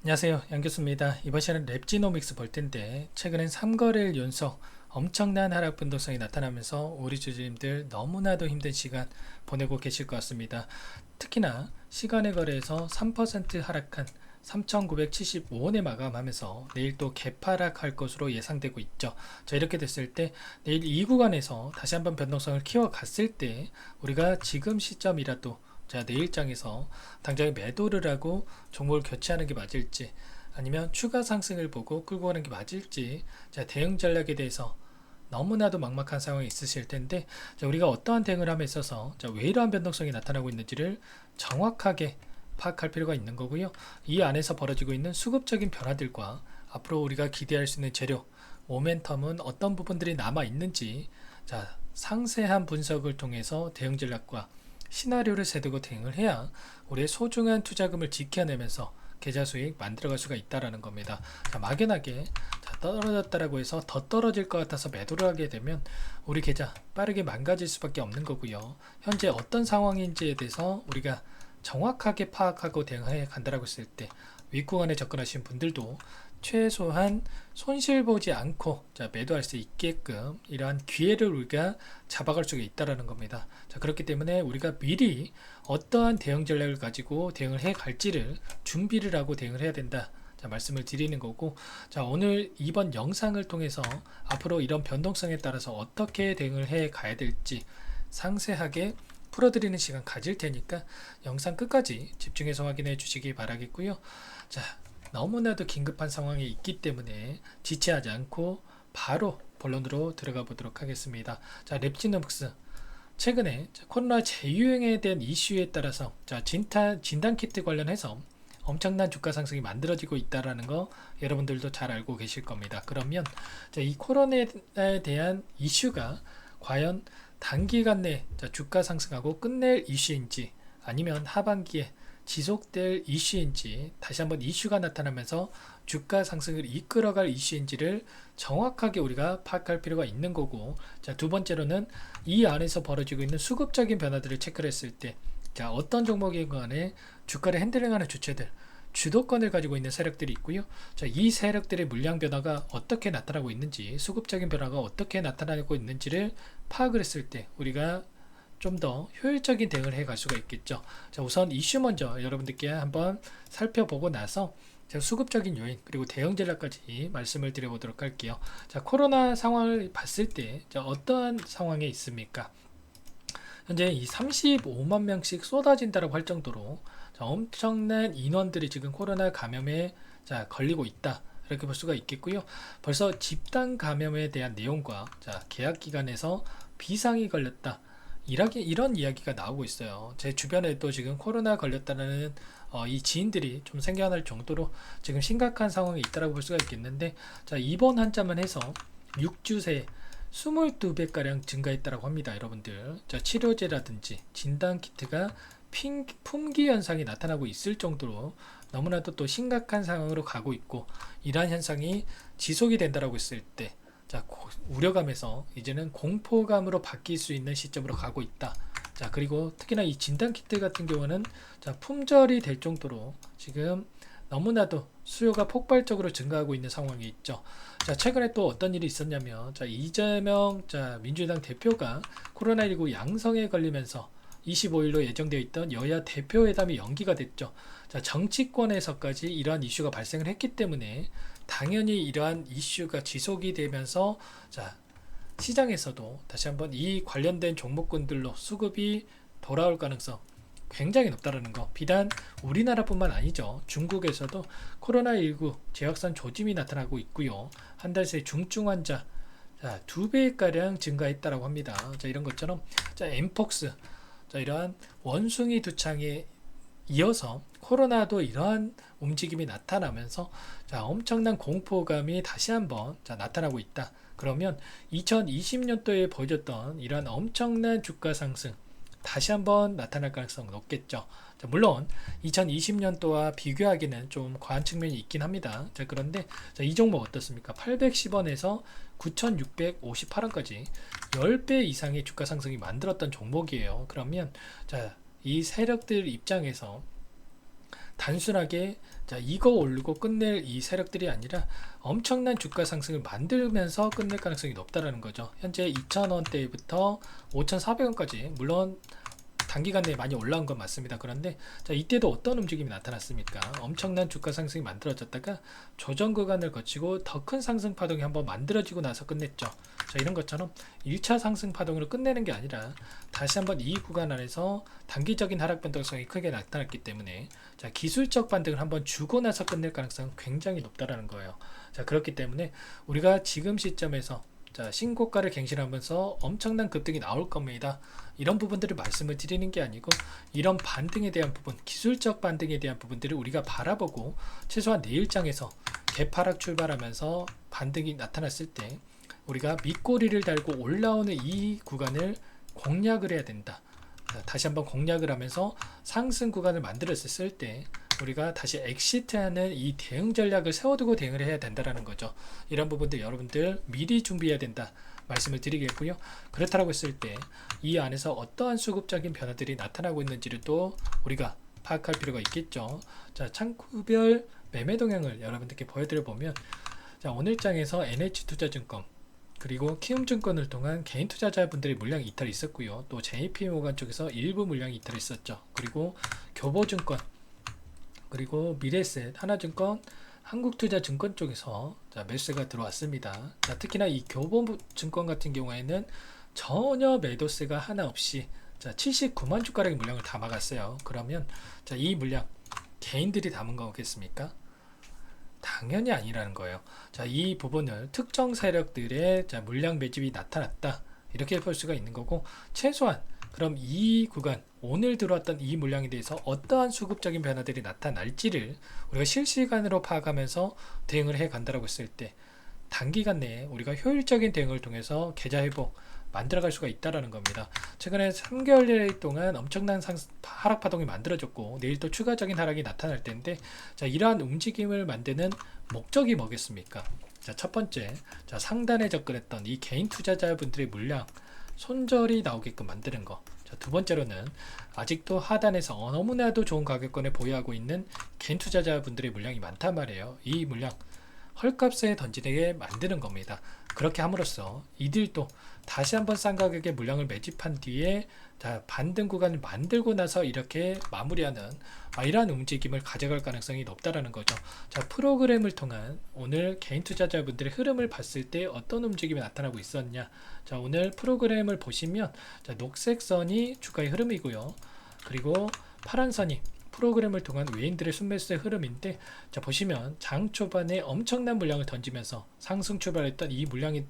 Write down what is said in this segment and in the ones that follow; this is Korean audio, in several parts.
안녕하세요, 양교수입니다. 이번 시간은 랩지노믹스 볼 텐데, 최근엔 3거래일 연속 엄청난 하락 변동성이 나타나면서 우리 주주님들 너무나도 힘든 시간 보내고 계실 것 같습니다. 특히나 시간의 거래에서 3% 하락한 3,975원에 마감하면서 내일 또 개파락할 것으로 예상되고 있죠. 자, 이렇게 됐을 때 내일 이 구간에서 다시 한번 변동성을 키워갔을 때 우리가 지금 시점이라도 자, 내일장에서 당장에 매도를 하고 종목을 교체하는 게 맞을지 아니면 추가 상승을 보고 끌고 가는 게 맞을지, 자, 대응 전략에 대해서 너무나도 막막한 상황이 있으실 텐데, 자, 우리가 어떠한 대응을 함에 있어서 자, 왜 이러한 변동성이 나타나고 있는지를 정확하게 파악할 필요가 있는 거고요. 이 안에서 벌어지고 있는 수급적인 변화들과 앞으로 우리가 기대할 수 있는 재료, 모멘텀은 어떤 부분들이 남아 있는지, 자, 상세한 분석을 통해서 대응 전략과 시나리오를 세두고 대응을 해야 우리의 소중한 투자금을 지켜내면서 계좌 수익 만들어갈 수가 있다라는 겁니다. 자, 막연하게 자, 떨어졌다라고 해서 더 떨어질 것 같아서 매도를 하게 되면 우리 계좌 빠르게 망가질 수밖에 없는 거고요. 현재 어떤 상황인지에 대해서 우리가 정확하게 파악하고 대응해 간다라고 했을 때 윗구간에 접근하신 분들도 최소한 손실 보지 않고 자, 매도할 수 있게끔 이러한 기회를 우리가 잡아갈 수가 있다라는 겁니다. 자, 그렇기 때문에 우리가 미리 어떠한 대응 전략을 가지고 대응을 해 갈지를 준비를 하고 대응을 해야 된다. 자, 말씀을 드리는 거고, 자, 오늘 이번 영상을 통해서 앞으로 이런 변동성에 따라서 어떻게 대응을 해 가야 될지 상세하게 풀어드리는 시간 가질 테니까 영상 끝까지 집중해서 확인해 주시기 바라겠고요. 자, 너무나도 긴급한 상황이 있기 때문에 지체하지 않고 바로 본론으로 들어가 보도록 하겠습니다. 자, 랩지노믹스 최근에 코로나 재유행에 대한 이슈에 따라서 자, 진단키트 관련해서 엄청난 주가 상승이 만들어지고 있다는 거 여러분들도 잘 알고 계실 겁니다. 그러면 자, 이 코로나에 대한 이슈가 과연 단기간 내 주가 상승하고 끝낼 이슈인지 아니면 하반기에 지속될 이슈인지, 다시 한번 이슈가 나타나면서 주가 상승을 이끌어갈 이슈인지를 정확하게 우리가 파악할 필요가 있는 거고, 자, 두 번째로는 이 안에서 벌어지고 있는 수급적인 변화들을 체크를 했을 때 자, 어떤 종목인 간에 주가를 핸들링하는 주체들, 주도권을 가지고 있는 세력들이 있고요. 자, 이 세력들의 물량 변화가 어떻게 나타나고 있는지, 수급적인 변화가 어떻게 나타나고 있는지를 파악을 했을 때 우리가 좀 더 효율적인 대응을 해 갈 수가 있겠죠. 자, 우선 이슈 먼저 여러분들께 한번 살펴보고 나서 제가 수급적인 요인 그리고 대응 전략까지 말씀을 드려보도록 할게요. 자, 코로나 상황을 봤을 때 자, 어떠한 상황에 있습니까? 현재 이 35만 명씩 쏟아진다고 할 정도로 자, 엄청난 인원들이 지금 코로나 감염에 자, 걸리고 있다. 이렇게 볼 수가 있겠고요. 벌써 집단 감염에 대한 내용과 자, 계약 기간에서 비상이 걸렸다. 이런 이야기가 나오고 있어요. 제 주변에도 지금 코로나 걸렸다는 이 지인들이 좀 생겨날 정도로 지금 심각한 상황이 있다고 볼 수가 있겠는데, 자, 입원 환자만 해서 6주 새에 22배가량 증가했다고 합니다. 여러분들. 자, 치료제라든지 진단키트가 품귀 현상이 나타나고 있을 정도로 너무나도 또 심각한 상황으로 가고 있고, 이러한 현상이 지속이 된다고 했을 때 자, 우려감에서 이제는 공포감으로 바뀔 수 있는 시점으로 가고 있다. 자, 그리고 특히나 이 진단키트 같은 경우는 자, 품절이 될 정도로 지금 너무나도 수요가 폭발적으로 증가하고 있는 상황이 있죠. 자, 최근에 또 어떤 일이 있었냐면, 자, 이재명 민주당 대표가 코로나19 양성에 걸리면서 25일로 예정되어 있던 여야 대표회담이 연기가 됐죠. 자, 정치권에서까지 이러한 이슈가 발생을 했기 때문에 당연히 이러한 이슈가 지속이 되면서 자, 시장에서도 다시 한번 이 관련된 종목군들로 수급이 돌아올 가능성 굉장히 높다는 거. 비단 우리나라뿐만 아니죠. 중국에서도 코로나19 재확산 조짐이 나타나고 있고요. 한 달 새 중증 환자 자, 2배가량 증가했다고 합니다. 자, 이런 것처럼 자, 엠폭스 자, 이러한 원숭이 두창에 이어서 코로나도 이러한 움직임이 나타나면서 자, 엄청난 공포감이 다시 한번 자, 나타나고 있다. 그러면 2020년도에 보여줬던 이러한 엄청난 주가 상승 다시 한번 나타날 가능성 높겠죠. 자, 물론 2020년도와 비교하기는 좀 과한 측면이 있긴 합니다. 자, 그런데 자, 이 종목 어떻습니까? 810원에서 9658원까지 10배 이상의 주가 상승이 만들었던 종목이에요. 그러면 자, 이 세력들 입장에서 단순하게 자 이거 오르고 끝낼 이 세력들이 아니라 엄청난 주가 상승을 만들면서 끝낼 가능성이 높다라는 거죠. 현재 2,000원대부터 5,400원까지 물론 단기간 내에 많이 올라온 건 맞습니다. 그런데 자 이때도 어떤 움직임이 나타났습니까? 엄청난 주가 상승이 만들어졌다가 조정 구간을 거치고 더 큰 상승 파동이 한번 만들어지고 나서 끝냈죠. 자 이런 것처럼 1차 상승 파동으로 끝내는 게 아니라 다시 한번 이 구간 안에서 단기적인 하락 변동성이 크게 나타났기 때문에 자 기술적 반등을 한번 주고 나서 끝낼 가능성은 굉장히 높다라는 거예요. 자 그렇기 때문에 우리가 지금 시점에서 자 신고가를 갱신하면서 엄청난 급등이 나올 겁니다. 이런 부분들을 말씀을 드리는 게 아니고 이런 반등에 대한 부분, 기술적 반등에 대한 부분들을 우리가 바라보고 최소한 내일장에서 개파락 출발하면서 반등이 나타났을 때 우리가 밑꼬리를 달고 올라오는 이 구간을 공략을 해야 된다. 자, 다시 한번 공략을 하면서 상승 구간을 만들었을 때 우리가 다시 엑시트하는 이 대응 전략을 세워두고 대응을 해야 된다라는 거죠. 이런 부분들 여러분들 미리 준비해야 된다 말씀을 드리겠고요. 그렇다고 했을 때 이 안에서 어떠한 수급적인 변화들이 나타나고 있는지를 또 우리가 파악할 필요가 있겠죠. 자 창구별 매매 동향을 여러분들께 보여드려 보면 자 오늘 장에서 NH투자증권 그리고 키움증권을 통한 개인 투자자분들의 물량 이탈이 있었고요. 또 JP모간 쪽에서 일부 물량이 이탈이 있었죠. 그리고 교보증권 그리고 미래에셋, 하나증권, 한국투자증권 쪽에서 자, 매수세가 들어왔습니다. 자, 특히나 이 교보증권 같은 경우에는 전혀 매도세가 하나 없이 자, 79만 주가량의 물량을 다 막았어요. 그러면 자, 이 물량 개인들이 담은 거겠습니까? 당연히 아니라는 거예요. 자, 이 부분을 특정 세력들의 자, 물량 매집이 나타났다. 이렇게 볼 수가 있는 거고 최소한 그럼 이 구간 오늘 들어왔던 이 물량에 대해서 어떠한 수급적인 변화들이 나타날지를 우리가 실시간으로 파악하면서 대응을 해 간다라고 했을 때 단기간 내에 우리가 효율적인 대응을 통해서 계좌 회복 만들어갈 수가 있다라는 겁니다. 최근에 3개월 동안 엄청난 하락 파동이 만들어졌고 내일 또 추가적인 하락이 나타날 텐데 자 이러한 움직임을 만드는 목적이 뭐겠습니까? 자 첫 번째 자 상단에 접근했던 이 개인 투자자분들의 물량 손절이 나오게끔 만드는 거. 자, 두 번째로는 아직도 하단에서 너무나도 좋은 가격권에 보유하고 있는 개인 투자자분들의 물량이 많단 말이에요. 이 물량 헐값에 던지게 만드는 겁니다. 그렇게 함으로써 이들도 다시 한번 싼 가격에 물량을 매집한 뒤에 자, 반등 구간을 만들고 나서 이렇게 마무리하는 이러한 움직임을 가져갈 가능성이 높다라는 거죠. 자, 프로그램을 통한 오늘 개인 투자자분들의 흐름을 봤을 때 어떤 움직임이 나타나고 있었냐. 자, 오늘 프로그램을 보시면 자, 녹색 선이 주가의 흐름이고요. 그리고 파란 선이 프로그램을 통한 외인들의 순매수의 흐름인데 자 보시면 장 초반에 엄청난 물량을 던지면서 상승 출발했던 이 물량이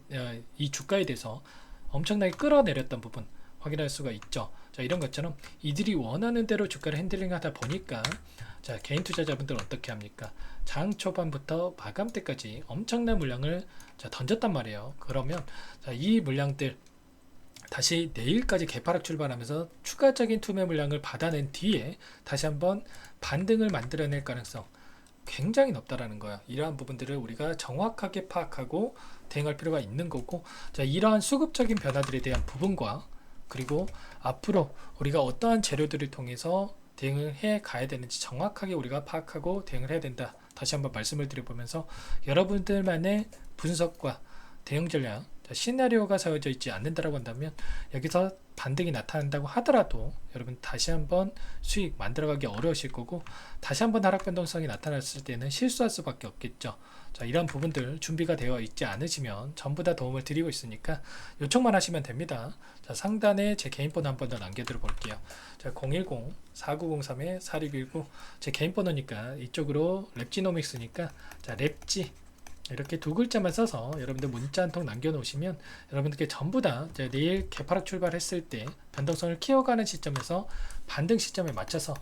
이 주가에 대해서 엄청나게 끌어내렸던 부분 확인할 수가 있죠. 자 이런 것처럼 이들이 원하는 대로 주가를 핸들링 하다 보니까 자 개인 투자자분들은 어떻게 합니까? 장 초반부터 마감 때까지 엄청난 물량을 자, 던졌단 말이에요. 그러면 자, 이 물량들 다시 내일까지 개파락 출발하면서 추가적인 투매 물량을 받아낸 뒤에 다시 한번 반등을 만들어낼 가능성 굉장히 높다라는 거야. 이러한 부분들을 우리가 정확하게 파악하고 대응할 필요가 있는 거고 자 이러한 수급적인 변화들에 대한 부분과 그리고 앞으로 우리가 어떠한 재료들을 통해서 대응을 해 가야 되는지 정확하게 우리가 파악하고 대응을 해야 된다. 다시 한번 말씀을 드려보면서 여러분들만의 분석과 대응 전략 시나리오가 세워져 있지 않는다라고 한다면 여기서 반등이 나타난다고 하더라도 여러분 다시 한번 수익 만들어가기 어려우실 거고 다시 한번 하락 변동성이 나타났을 때는 실수할 수밖에 없겠죠. 자 이런 부분들 준비가 되어 있지 않으시면 전부 다 도움을 드리고 있으니까 요청만 하시면 됩니다. 자 상단에 제 개인 번호 한 번 더 남겨드려 볼게요. 자 010-4903-4619 제 개인 번호니까 이쪽으로 랩지노믹스니까 자 랩지 이렇게 두 글자만 써서 여러분들 문자 한 통 남겨놓으시면 여러분들께 전부 다 내일 개파락 출발했을 때 변동성을 키워가는 시점에서 반등 시점에 맞춰서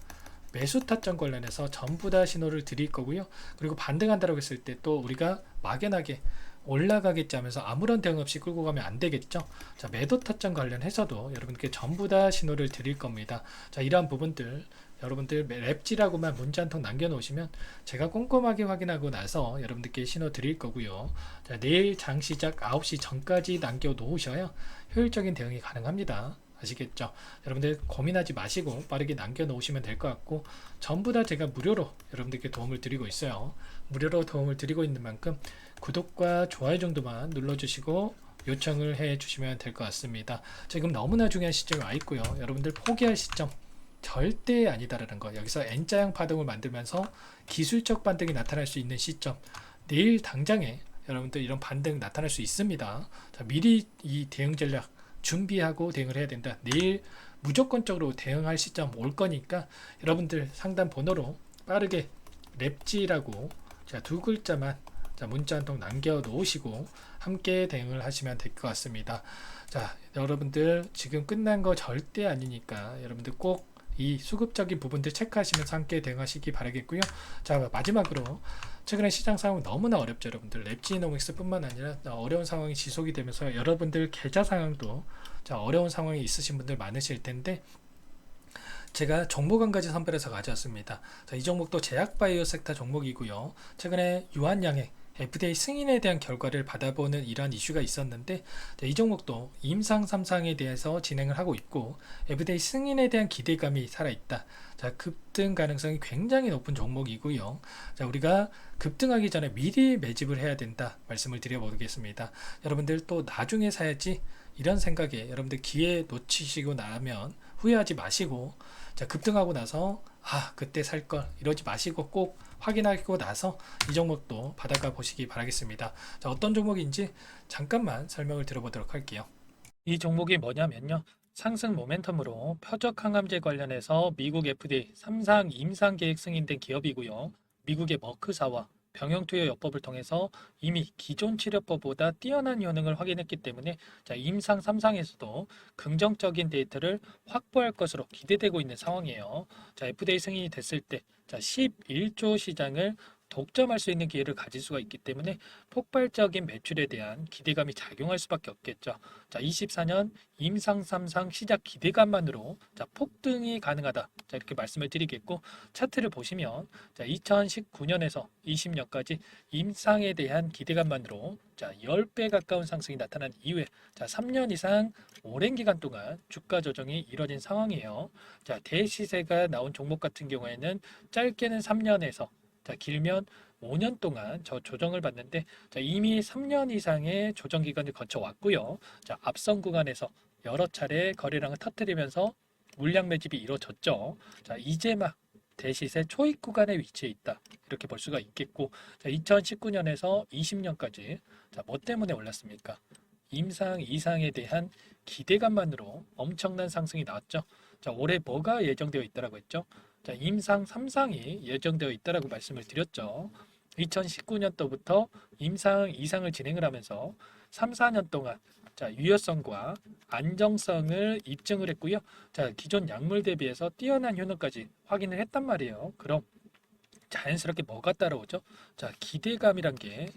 매수 타점 관련해서 전부 다 신호를 드릴 거고요. 그리고 반등한다고 했을 때 또 우리가 막연하게 올라가겠지 하면서 아무런 대응 없이 끌고 가면 안 되겠죠. 자 매도 타점 관련해서도 여러분께 전부 다 신호를 드릴 겁니다. 자 이러한 부분들 여러분들 랩지라고만 문자 한 통 남겨놓으시면 제가 꼼꼼하게 확인하고 나서 여러분들께 신호 드릴 거고요. 자, 내일 장 시작 9시 전까지 남겨놓으셔야 효율적인 대응이 가능합니다. 아시겠죠? 여러분들 고민하지 마시고 빠르게 남겨놓으시면 될 것 같고, 전부 다 제가 무료로 여러분들께 도움을 드리고 있어요. 무료로 도움을 드리고 있는 만큼 구독과 좋아요 정도만 눌러주시고 요청을 해 주시면 될 것 같습니다. 지금 너무나 중요한 시점이 와 있고요. 여러분들 포기할 시점 절대 아니다라는 거. 여기서 N자형 파동을 만들면서 기술적 반등이 나타날 수 있는 시점, 내일 당장에 여러분들 이런 반등 나타날 수 있습니다. 자, 미리 이 대응 전략 준비하고 대응을 해야 된다. 내일 무조건적으로 대응할 시점 올 거니까 여러분들 상담 번호로 빠르게 랩지라고 자, 두 글자만 자, 문자 한 통 남겨 놓으시고 함께 대응을 하시면 될 것 같습니다. 자, 여러분들 지금 끝난 거 절대 아니니까 여러분들 꼭 이 수급적인 부분들 체크하시면서 함께 대응하시기 바라겠고요. 자, 마지막으로 최근에 시장 상황 너무나 어렵죠. 여러분들 랩지노믹스 뿐만 아니라 어려운 상황이 지속이 되면서 여러분들 계좌 상황도 자, 어려운 상황이 있으신 분들 많으실 텐데, 제가 종목 한 가지 선별해서 가져왔습니다. 자, 이 종목도 제약바이오 섹터 종목이고요. 최근에 유한양의 FDA 승인에 대한 결과를 받아보는 이러한 이슈가 있었는데, 이 종목도 임상 3상에 대해서 진행을 하고 있고 FDA 승인에 대한 기대감이 살아있다. 자, 급등 가능성이 굉장히 높은 종목이고요. 자, 우리가 급등하기 전에 미리 매집을 해야 된다 말씀을 드려보겠습니다. 여러분들 또 나중에 사야지 이런 생각에 여러분들 기회 놓치시고 나면 후회하지 마시고, 자, 급등하고 나서 그때 살 걸 이러지 마시고 꼭 확인하고 나서 이 종목도 받아가 보시기 바라겠습니다. 자, 어떤 종목인지 잠깐만 설명을 드려보도록 할게요. 이 종목이 뭐냐면요, 상승 모멘텀으로 표적 항암제 관련해서 미국 FDA 3상 임상 계획 승인된 기업이고요. 미국의 머크사와 병용투여요법을 통해서 이미 기존 치료법보다 뛰어난 효능을 확인했기 때문에 자, 임상 3상에서도 긍정적인 데이터를 확보할 것으로 기대되고 있는 상황이에요. 자, FDA 승인이 됐을 때 자, 11조 시장을 독점할 수 있는 기회를 가질 수가 있기 때문에 폭발적인 매출에 대한 기대감이 작용할 수밖에 없겠죠. 자, 24년 임상 3상 시작 기대감만으로 자, 폭등이 가능하다. 자, 이렇게 말씀을 드리겠고, 차트를 보시면 자, 2019년에서 20년까지 임상에 대한 기대감만으로 자, 10배 가까운 상승이 나타난 이후에 자, 3년 이상 오랜 기간 동안 주가 조정이 이뤄진 상황이에요. 자, 대시세가 나온 종목 같은 경우에는 짧게는 3년에서 자, 길면 5년 동안 저 조정을 받는데, 자, 이미 3년 이상의 조정 기간을 거쳐 왔고요. 자, 앞선 구간에서 여러 차례 거래량을 터뜨리면서 물량 매집이 이루어졌죠. 자, 이제 막 대시세 초입 구간에 위치해 있다. 이렇게 볼 수가 있겠고, 자, 2019년에서 20년까지 자, 뭐 때문에 올랐습니까? 임상 이상에 대한 기대감만으로 엄청난 상승이 나왔죠. 자, 올해 뭐가 예정되어 있다라고 했죠? 자, 임상 3상이 예정되어 있다라고 말씀을 드렸죠. 2019년도부터 임상 2상을 진행을 하면서 3, 4년 동안 자, 유효성과 안정성을 입증을 했고요. 자, 기존 약물 대비해서 뛰어난 효능까지 확인을 했단 말이에요. 그럼 자연스럽게 뭐가 따라오죠? 자, 기대감이란 게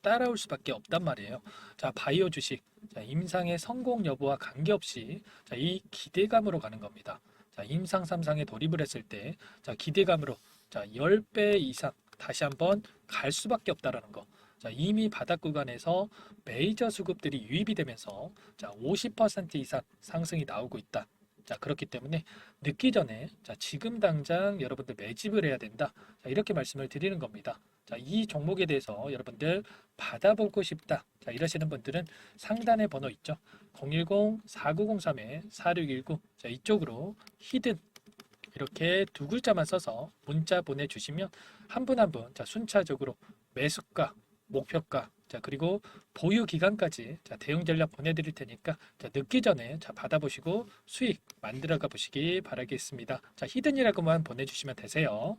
따라올 수밖에 없단 말이에요. 자, 바이오 주식, 자, 임상의 성공 여부와 관계없이 자, 이 기대감으로 가는 겁니다. 자, 임상 3상에 돌입을 했을 때 자, 기대감으로 자, 10배 이상 다시 한번 갈 수밖에 없다라는 거. 자, 이미 바닥 구간에서 메이저 수급들이 유입이 되면서 자, 50% 이상 상승이 나오고 있다. 자, 그렇기 때문에 늦기 전에 자, 지금 당장 여러분들 매집을 해야 된다. 자, 이렇게 말씀을 드리는 겁니다. 자, 이 종목에 대해서 여러분들 받아보고 싶다. 자, 이러시는 분들은 상단에 번호 있죠. 010-4903-4619. 자, 이쪽으로 히든 이렇게 두 글자만 써서 문자 보내주시면 한 분 한 분 자, 순차적으로 매수가, 목표가, 자, 그리고 보유 기간까지 자, 대응 전략 보내드릴 테니까 자, 늦기 전에 자, 받아보시고 수익 만들어가 보시기 바라겠습니다. 자, 히든이라고만 보내주시면 되세요.